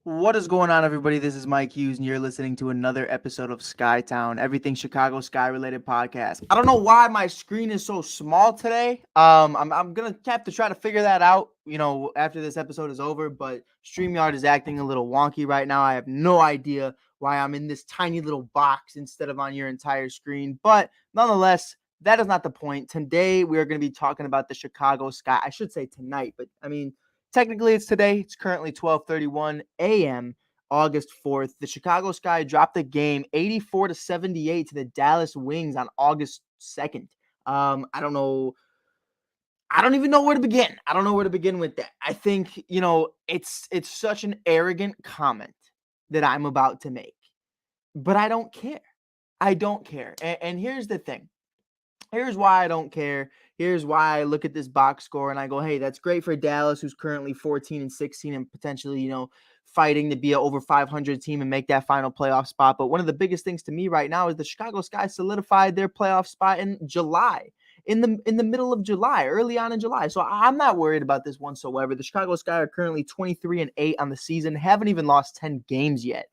What is going on, everybody? This is Mike Hughes, and you're listening to another episode of Skytown, everything Chicago Sky related podcast. I don't know why my screen is so small today. I'm gonna have to try to figure that out, after this episode is over. But StreamYard is acting a little wonky right now. I have no idea why I'm in this tiny little box instead of on your entire screen. But nonetheless, that is not the point. Today we are going to be talking about the Chicago Sky. I should say tonight, but I mean technically, it's today. It's currently 12:31 a.m., August 4th. The Chicago Sky dropped the game 84-78 to the Dallas Wings on August 2nd. I don't know. I don't even know where to begin. I don't know where to begin with that. I think, it's such an arrogant comment that I'm about to make, but I don't care. I don't care. And here's the thing. Here's why I don't care. Here's why I look at this box score and I go, hey, that's great for Dallas, who's currently 14-16 and potentially, fighting to be an over 500 team and make that final playoff spot. But one of the biggest things to me right now is the Chicago Sky solidified their playoff spot in July, in the middle of July, early on in July. So I'm not worried about this whatsoever. The Chicago Sky are currently 23-8 on the season, haven't even lost 10 games yet.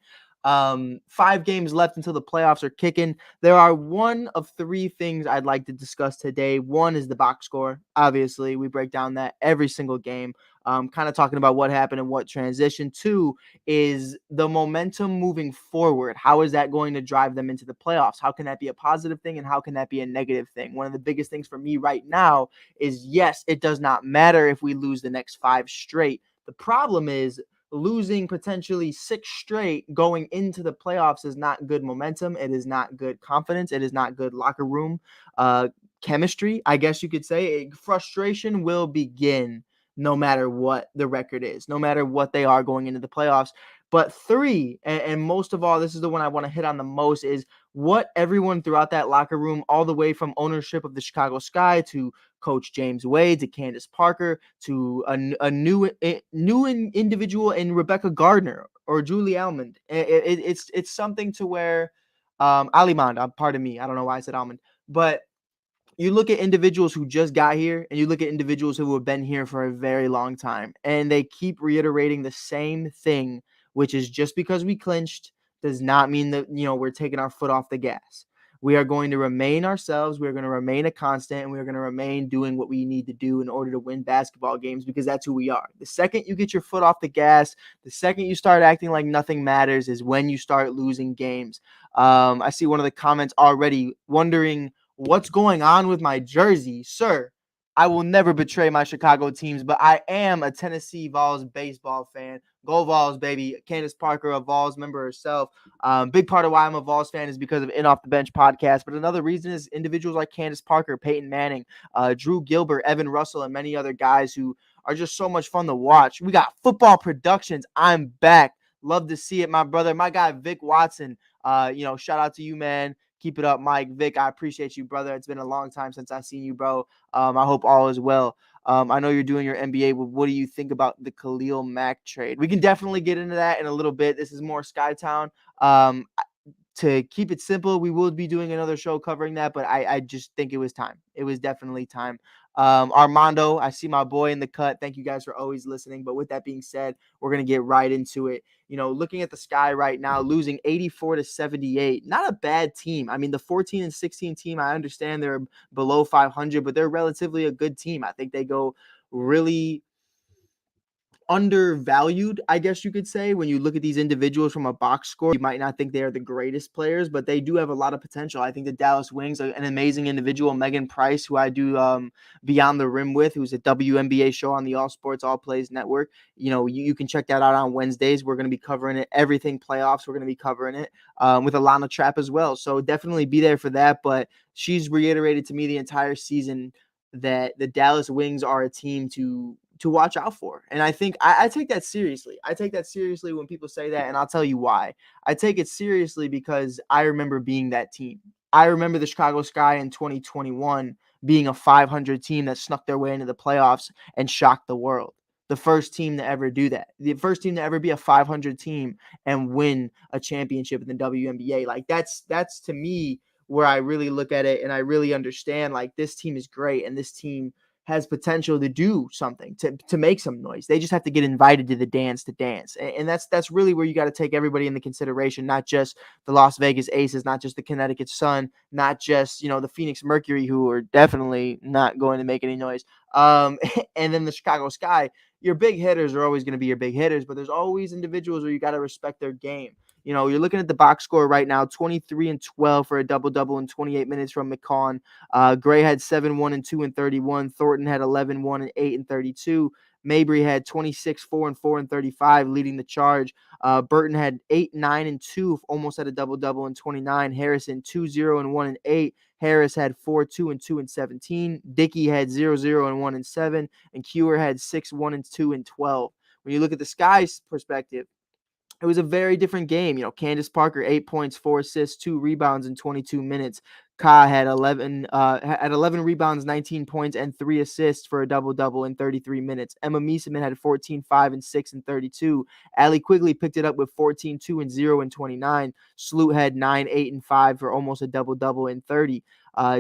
5 games left until the playoffs are kicking. There are one of three things I'd like to discuss today. One is the box score. Obviously, we break down that every single game, kind of talking about what happened and what transition. Two is the momentum moving forward. How is that going to drive them into the playoffs? How can that be a positive thing and how can that be a negative thing? One of the biggest things for me right now is, yes, it does not matter if we lose the next 5 straight. The problem is losing potentially 6 straight going into the playoffs is not good momentum. It is not good confidence. It is not good locker room chemistry, I guess you could say. Frustration will begin no matter what the record is, no matter what they are going into the playoffs. But three, and most of all, this is the one I want to hit on the most, is what everyone throughout that locker room, all the way from ownership of the Chicago Sky to Coach James Wade to Candace Parker to a new individual in Rebecca Gardner or Julie Almond. It's something to where Alimand, pardon me, I don't know why I said Almond, but you look at individuals who just got here and you look at individuals who have been here for a very long time, and they keep reiterating the same thing, which is just because we clinched does not mean that, we're taking our foot off the gas. We are going to remain ourselves. We're going to remain a constant, and we're going to remain doing what we need to do in order to win basketball games, because that's who we are. The second you get your foot off the gas, the second you start acting like nothing matters is when you start losing games. I see one of the comments already wondering what's going on with my jersey. Sir, I will never betray my Chicago teams, but I am a Tennessee Vols baseball fan. Go Vols, baby. Candace Parker, a Vols member herself. Big part of why I'm a Vols fan is because of In Off the Bench podcast. But another reason is individuals like Candace Parker, Peyton Manning, Drew Gilbert, Evan Russell, and many other guys who are just so much fun to watch. We got Football Productions. I'm back. Love to see it, my brother. My guy, Vic Watson. Shout out to you, man. Keep it up, Mike. Vic, I appreciate you, brother. It's been a long time since I've seen you, bro. I hope all is well. I know you're doing your NBA, but what do you think about the Khalil Mack trade? We can definitely get into that in a little bit. This is more Skytown. To keep it simple, we will be doing another show covering that, but I just think it was time. It was definitely time. Armando, I see my boy in the cut. Thank you guys for always listening. But with that being said, we're going to get right into it. Looking at the Sky right now, losing 84-78, not a bad team. I mean, the 14-16 team, I understand they're below 500, but they're relatively a good team. I think they go really undervalued, I guess you could say. When you look at these individuals from a box score, you might not think they are the greatest players, but they do have a lot of potential. I think the Dallas Wings are an amazing individual. Megan Price, who I do Beyond the Rim with, who's a WNBA show on the All Sports All Plays Network. You can check that out on Wednesdays. We're going to be covering it. Everything playoffs, we're going to be covering it with Alana Trapp as well. So definitely be there for that. But she's reiterated to me the entire season that the Dallas Wings are a team to watch out for. And I think I take that seriously. I take that seriously when people say that, and I'll tell you why. I take it seriously because I remember being that team. I remember the Chicago Sky in 2021 being a 500 team that snuck their way into the playoffs and shocked the world. The first team to ever do that. The first team to ever be a 500 team and win a championship in the WNBA. Like that's to me where I really look at it and I really understand, like, this team is great and this team has potential to do something, to make some noise. They just have to get invited to the dance to dance. And that's really where you got to take everybody into consideration, not just the Las Vegas Aces, not just the Connecticut Sun, not just, the Phoenix Mercury, who are definitely not going to make any noise. And then the Chicago Sky. Your big hitters are always going to be your big hitters, but there's always individuals where you got to respect their game. You're looking at the box score right now, 23 and 12 for a double-double in 28 minutes from McCann. Gray had 7, 1, and 2 and 31. Thornton had 11, 1, and 8 and 32. Mabry had 26, 4, and 4 and 35, leading the charge. Burton had 8, 9, and 2, almost had a double-double in 29. Harrison 2, 0, and 1 and 8. Harris had 4, 2, and 2 and 17. Dickey had 0, 0, and 1 and 7. And Kewer had 6, 1, and 2 and 12. When you look at the Sky's perspective, it was a very different game. Candace Parker, 8 points, 4 assists, 2 rebounds in 22 minutes. Ka had 11 rebounds, 19 points, and 3 assists for a double-double in 33 minutes. Emma Mieseman had 14, 5, and 6 and 32. Allie Quigley picked it up with 14, 2, and 0 and 29. Sloot had 9, 8, and 5 for almost a double-double in 30.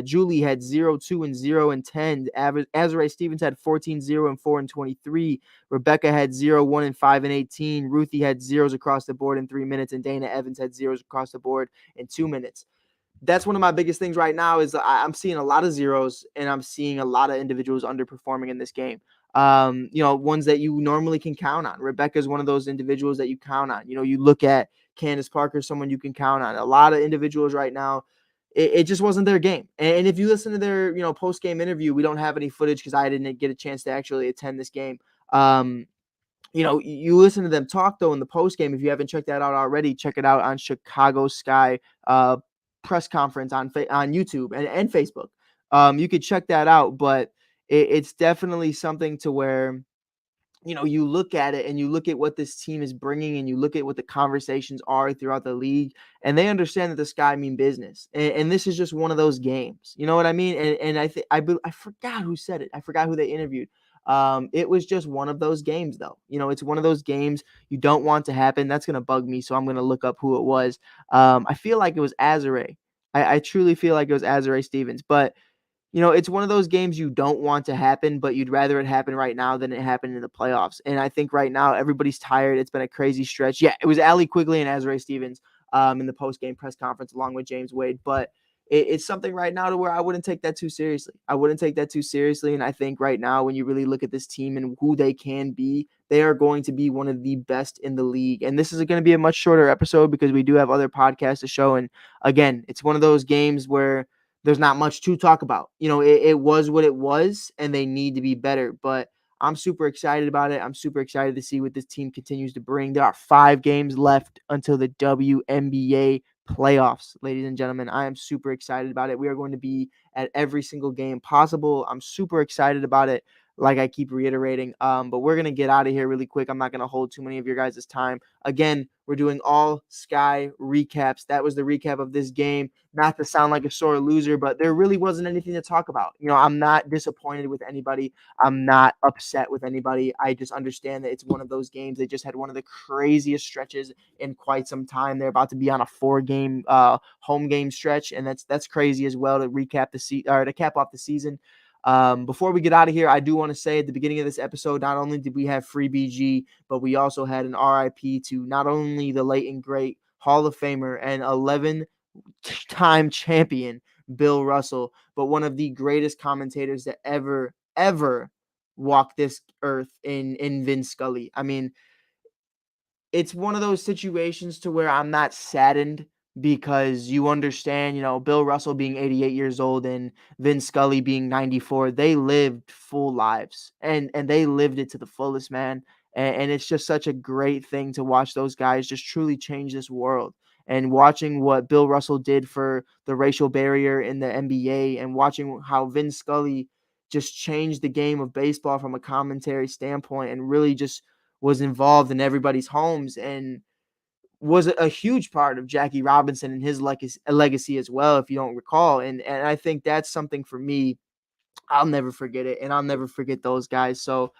Julie had 0, 2, and 0 and 10. Azurá Stevens had 14, 0, and 4 and 23. Rebecca had 0, 1, and 5 and 18. Ruthie had zeros across the board in 3 minutes, and Dana Evans had zeros across the board in 2 minutes. That's one of my biggest things right now is I'm seeing a lot of zeros, and I'm seeing a lot of individuals underperforming in this game. Ones that you normally can count on. Rebecca is one of those individuals that you count on. You look at Candace Parker, someone you can count on. A lot of individuals right now, it just wasn't their game. And if you listen to their, post-game interview, we don't have any footage because I didn't get a chance to actually attend this game. You listen to them talk, though, in the post-game. If you haven't checked that out already, check it out on Chicago Sky press conference on YouTube and Facebook. You could check that out, but it's definitely something to where you look at it and you look at what this team is bringing and you look at what the conversations are throughout the league, and they understand that the Sky mean business. And this is just one of those games. You know what I mean? And I forgot who said it. I forgot who they interviewed. It was just one of those games, though. It's one of those games you don't want to happen. That's going to bug me. So I'm going to look up who it was. I feel like it was Azurá. I truly feel like it was Azurá Stevens, but it's one of those games you don't want to happen, but you'd rather it happen right now than it happen in the playoffs. And I think right now everybody's tired. It's been a crazy stretch. Yeah, it was Allie Quigley and Azurá Stevens in the post-game press conference along with James Wade. But it's something right now to where I wouldn't take that too seriously. And I think right now when you really look at this team and who they can be, they are going to be one of the best in the league. And this is going to be a much shorter episode because we do have other podcasts to show. And again, it's one of those games where there's not much to talk about. It was what it was, and they need to be better. But I'm super excited about it. I'm super excited to see what this team continues to bring. There are 5 games left until the WNBA playoffs, ladies and gentlemen. I am super excited about it. We are going to be at every single game possible. I'm super excited about it, like I keep reiterating. But we're going to get out of here really quick. I'm not going to hold too many of your guys' time. Again, we're doing all Sky recaps. That was the recap of this game. Not to sound like a sore loser, but there really wasn't anything to talk about. I'm not disappointed with anybody. I'm not upset with anybody. I just understand that it's one of those games. They just had one of the craziest stretches in quite some time. They're about to be on a 4-game home game stretch, and that's crazy as well to recap to cap off the season. Before we get out of here, I do want to say at the beginning of this episode, not only did we have free BG, but we also had an RIP to not only the late and great Hall of Famer and 11-time champion Bill Russell, but one of the greatest commentators that ever walked this earth in Vin Scully. I mean, it's one of those situations to where I'm not saddened because you understand, Bill Russell being 88 years old and Vin Scully being 94, they lived full lives and they lived it to the fullest, man. And it's just such a great thing to watch those guys just truly change this world. And watching what Bill Russell did for the racial barrier in the NBA and watching how Vin Scully just changed the game of baseball from a commentary standpoint and really just was involved in everybody's homes and was a huge part of Jackie Robinson and his legacy as well, if you don't recall. And I think that's something for me I'll never forget it, and I'll never forget those guys. So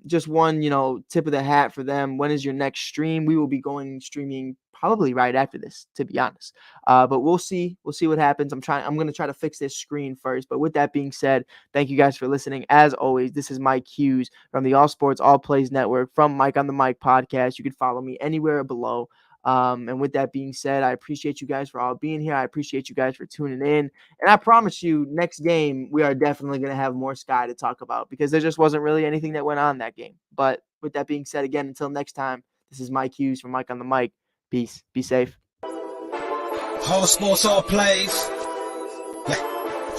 just one, tip of the hat for them. When is your next stream? We will be going streaming probably right after this, to be honest. But we'll see. We'll see what happens. I'm going to try to fix this screen first. But with that being said, thank you guys for listening. As always, this is Mike Hughes from the All Sports All Plays Network, from Mike on the Mic podcast. You can follow me anywhere below. And with that being said, I appreciate you guys for all being here. I appreciate you guys for tuning in. And I promise you, next game, we are definitely going to have more Sky to talk about, because there just wasn't really anything that went on that game. But with that being said, again, until next time, this is Mike Hughes from Mike on the Mic. Peace. Be safe. All sports, all plays.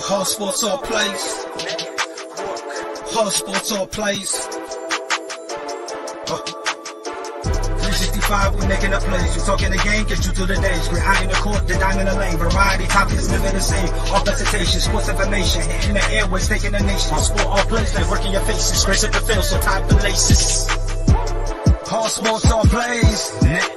All sports, all plays. All sports, all plays. 365, we making a plays. You talking the game, get you through the days. We're out in the court, the dime in the lane. Variety topics, living the same. All presentation, sports information. In the airways, taking the nation. All sport, all plays, they working your faces. Grace at the field, so tie the laces. All sports, all plays.